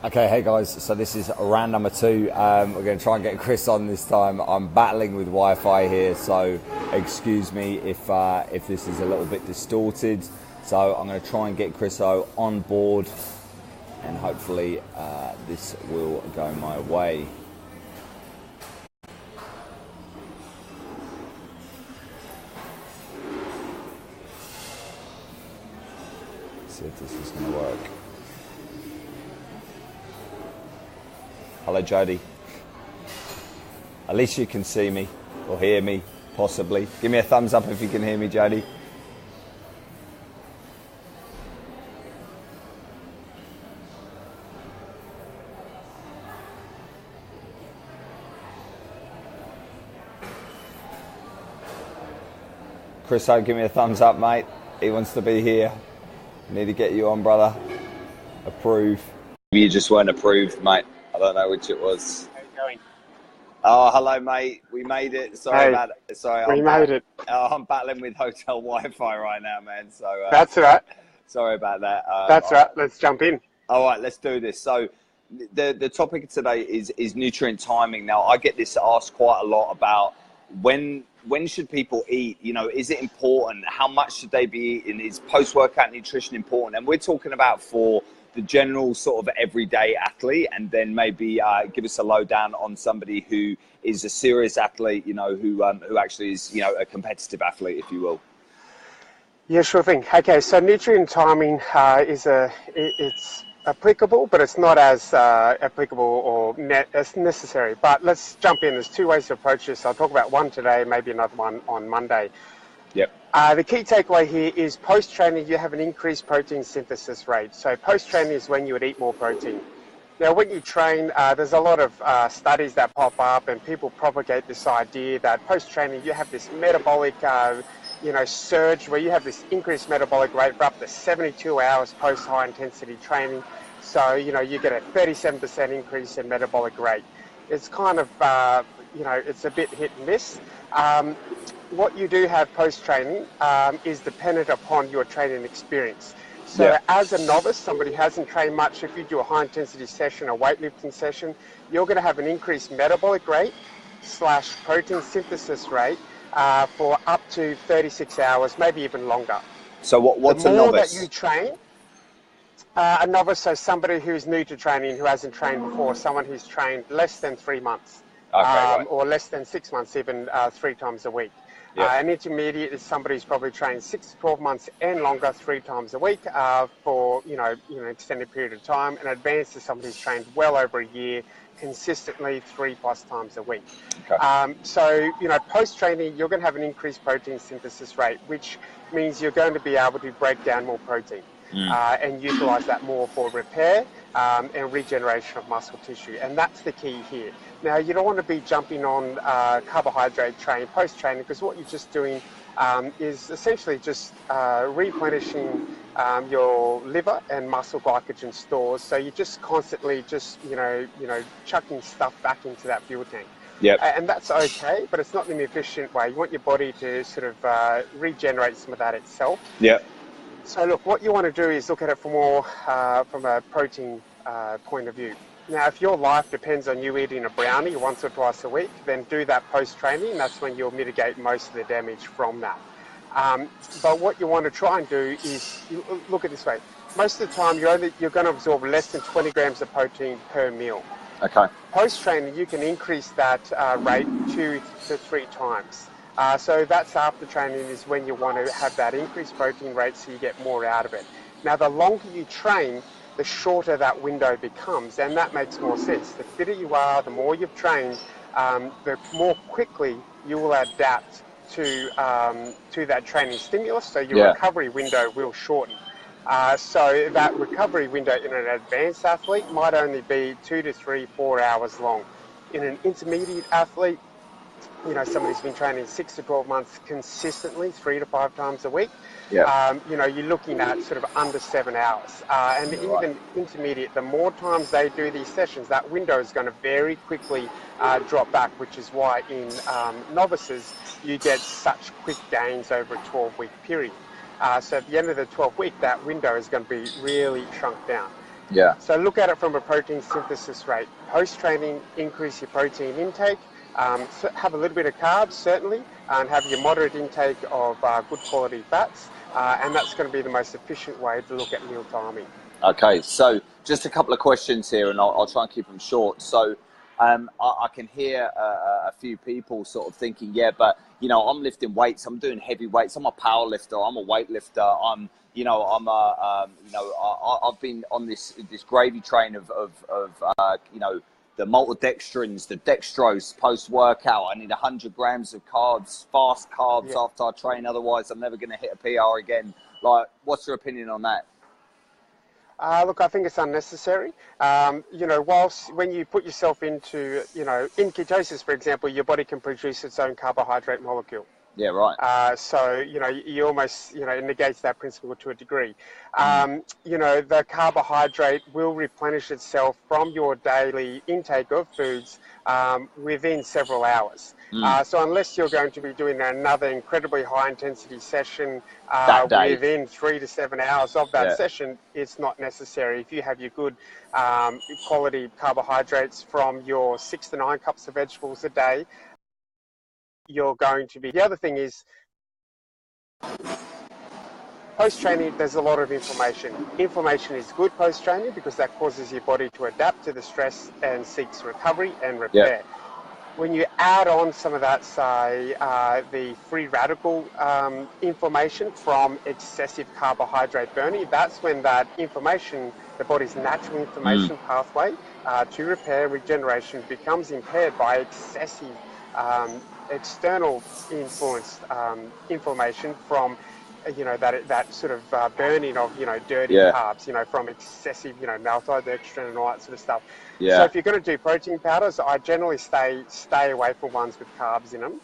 Okay, hey guys, so this is round number two. We're going to try and get Chris on this time. I'm battling with Wi-Fi here, so excuse me if this is a little bit distorted. So I'm going to try and get Chris on board, and hopefully this will go my way. Let's see if this is going to work. Hello, Jody. At least you can see me or hear me, possibly. Give me a thumbs up if you can hear me, Jody. Chris, give me a thumbs up, mate. He wants to be here. Need to get you on, brother. Approve. You just weren't approved, mate. I don't know which it was. How you going? Oh, hello, mate. We made it. Sorry about it. Sorry, we made it. I'm battling with hotel Wi-Fi right now, man. So that's all right. Sorry about that. That's right. Let's jump in. All right, let's do this. So the topic today is nutrient timing. Now, I get this asked quite a lot about when should people eat? You know, is it important? How much should they be eating? Is post-workout nutrition important? And we're talking about for the general sort of everyday athlete, and then maybe give us a lowdown on somebody who is a serious athlete, you know, who actually is, you know, a competitive athlete, if you will. Yeah, sure thing. Okay, so nutrient timing it's applicable, but it's not as applicable or as necessary. But let's jump in. There's two ways to approach this. I'll talk about one today, maybe another one on Monday. Yep. The key takeaway here is post-training, you have an increased protein synthesis rate. So post-training is when you would eat more protein. Now, when you train, there's a lot of studies that pop up, and people propagate this idea that post-training, you have this metabolic, surge where you have this increased metabolic rate for up to 72 hours post-high-intensity training. So, you know, you get a 37% increase in metabolic rate. It's kind of, it's a bit hit and miss. What you do have post-training is dependent upon your training experience. So as a novice, somebody who hasn't trained much, if you do a high-intensity session, a weightlifting session, you're going to have an increased metabolic rate / protein synthesis rate for up to 36 hours, maybe even longer. So what's a novice? The more that you train, a novice, so somebody who's new to training, who hasn't trained before, someone who's trained less than 3 months. Right. Or less than 6 months, even 3 times a week. An intermediate is somebody who's probably trained 6 to 12 months and longer, 3 times a week for an extended period of time. And advanced is somebody who's trained well over a year, consistently 3+ times a week. Okay. So post-training, you're going to have an increased protein synthesis rate, which means you're going to be able to break down more protein and utilize that more for repair and regeneration of muscle tissue. And that's the key here. Now, you don't want to be jumping on carbohydrate train post-training, because what you're just doing is essentially just replenishing your liver and muscle glycogen stores. So you're just constantly chucking stuff back into that fuel tank. Yep. And that's okay, but it's not the efficient way. You want your body to sort of regenerate some of that itself. Yep. So look, what you want to do is look at it from a protein point of view. Now, if your life depends on you eating a brownie once or twice a week, then do that post-training. That's when you'll mitigate most of the damage from that. But what you want to try and do is, look at it this way. Most of the time, you're going to absorb less than 20 grams of protein per meal. Okay. Post-training, you can increase that rate 2 to 3 times. So that's after training is when you want to have that increased protein rate so you get more out of it. Now, the longer you train, the shorter that window becomes, and that makes more sense. The fitter you are, the more you've trained, the more quickly you will adapt to that training stimulus, so your recovery window will shorten. So that recovery window in an advanced athlete might only be 2 to 3, 4 hours long. In an intermediate athlete, somebody who's been training 6 to 12 months consistently, 3 to 5 times a week, you're looking at sort of under 7 hours. And even intermediate, the more times they do these sessions, that window is going to very quickly drop back, which is why in novices, you get such quick gains over a 12-week period. So at the end of the 12th week, that window is going to be really shrunk down. Yeah. So look at it from a protein synthesis rate. Post-training, increase your protein intake. So have a little bit of carbs, certainly, and have your moderate intake of good quality fats. And that's going to be the most efficient way to look at meal timing. Okay, so just a couple of questions here, and I'll try and keep them short. So I can hear a few people sort of thinking, yeah, but, you know, I'm lifting weights, I'm doing heavy weights, I'm a power lifter, I'm a weightlifter, I've been on this gravy train of you know, the maltodextrins, the dextrose post-workout. I need 100 grams of carbs, fast carbs after I train, otherwise I'm never going to hit a PR again. Like, what's your opinion on that? Look, I think it's unnecessary. You know, when you put yourself into, you know, in ketosis, for example, your body can produce its own carbohydrate molecule. Yeah, right. So, you know, you almost, you know, it negates that principle to a degree. You know, the carbohydrate will replenish itself from your daily intake of foods within several hours. So unless you're going to be doing another incredibly high intensity session within 3 to 7 hours of that session, it's not necessary. If you have your good quality carbohydrates from your 6 to 9 cups of vegetables a day, you're going to be. The other thing is, post-training, there's a lot of inflammation. Inflammation is good post-training because that causes your body to adapt to the stress and seeks recovery and repair. When you add on some of that, say, the free radical inflammation from excessive carbohydrate burning, that's when that inflammation, the body's natural inflammation pathway to repair and regeneration, becomes impaired by excessive external influence inflammation from, you know, that sort of burning of, you know, dirty carbs, you know, from excessive, you know, maltodextrin and all that sort of stuff. So if you're going to do protein powders, I generally stay away from ones with carbs in them,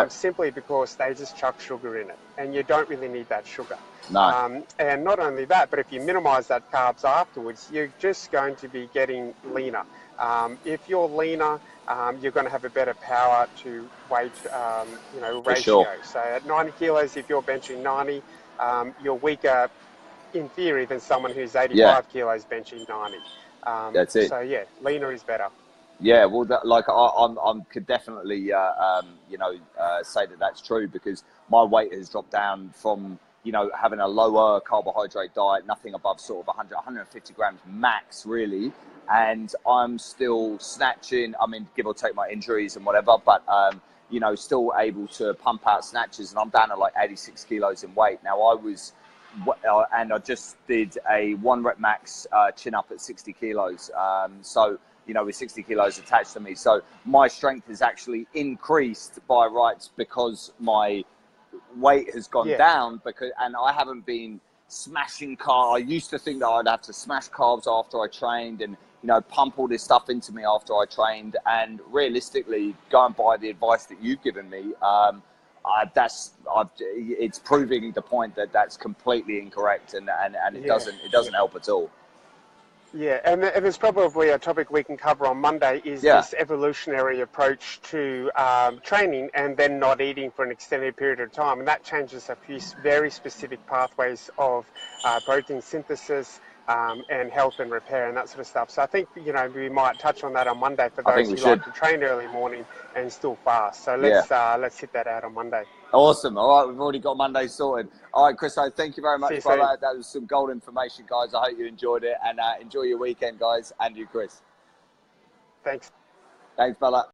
simply because they just chuck sugar in it, and you don't really need that sugar. No. And not only that, but if you minimize that carbs afterwards, you're just going to be getting leaner. If you're leaner, you're going to have a better power to weight, you know, ratio. Sure. So at 90 kilos, if you're benching 90, you're weaker in theory than someone who's 85 kilos benching 90. That's it. So yeah, leaner is better. Yeah, well, I could definitely, you know, say that that's true, because my weight has dropped down from, you know, having a lower carbohydrate diet, nothing above sort of 100, 150 grams max, really. And I'm still snatching, I mean, give or take my injuries and whatever, but, you know, still able to pump out snatches. And I'm down to like 86 kilos in weight. Now, and I just did a 1 rep max chin up at 60 kilos. So, you know, with 60 kilos attached to me. So my strength has actually increased by rights because my weight has gone down, and I haven't been smashing carbs. I used to think that I'd have to smash carbs after I trained and, you know, pump all this stuff into me after I trained. And realistically, going by the advice that you've given me, it's proving the point that that's completely incorrect, and it doesn't help at all. Yeah, and there's probably a topic we can cover on Monday is this evolutionary approach to training and then not eating for an extended period of time. And that changes a few very specific pathways of protein synthesis and health and repair and that sort of stuff. So I think, you know, we might touch on that on Monday for those who like to train early morning and still fast. So let's hit that out on Monday. Awesome. All right, we've already got Monday sorted. All right, Chris, thank you very much for that. That was some gold information, guys. I hope you enjoyed it, and enjoy your weekend, guys, and you, Chris. Thanks. Thanks, fella.